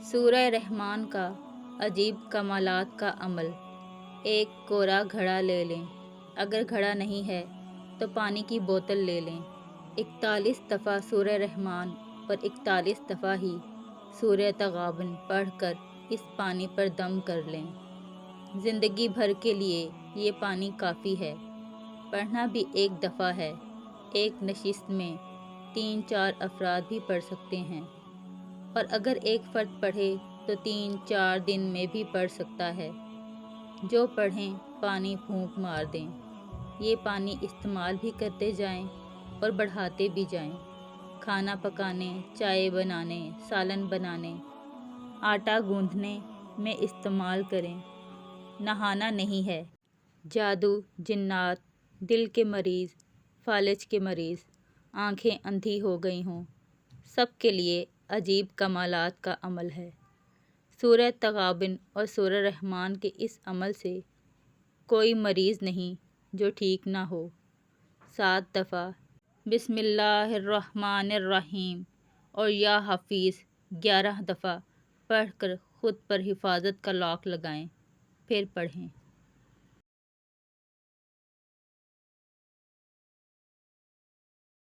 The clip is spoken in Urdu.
سورہ رحمان کا عجیب کمالات کا عمل۔ ایک کورا گھڑا لے لیں، اگر گھڑا نہیں ہے تو پانی کی بوتل لے لیں۔ 41 دفعہ سورہ رحمان اور 41 دفعہ ہی سورہ تغابن پڑھ کر اس پانی پر دم کر لیں۔ زندگی بھر کے لیے یہ پانی کافی ہے۔ پڑھنا بھی ایک دفعہ ہے۔ ایک نشست میں 3-4 افراد بھی پڑھ سکتے ہیں، اور اگر ایک فرد پڑھے تو 3-4 دن میں بھی پڑھ سکتا ہے۔ جو پڑھیں پانی پھونک مار دیں۔ یہ پانی استعمال بھی کرتے جائیں اور بڑھاتے بھی جائیں۔ کھانا پکانے، چائے بنانے، سالن بنانے، آٹا گوندھنے میں استعمال کریں۔ نہانا نہیں ہے۔ جادو، جنات، دل کے مریض، فالج کے مریض، آنکھیں اندھی ہو گئی ہوں، سب کے لیے عجیب کمالات کا عمل ہے۔ سورہ تغابن اور سورہ رحمان کے اس عمل سے کوئی مریض نہیں جو ٹھیک نہ ہو۔ 7 دفعہ بسم اللہ الرحمن الرحیم اور یا حفیظ 11 دفعہ پڑھ کر خود پر حفاظت کا لاک لگائیں، پھر پڑھیں۔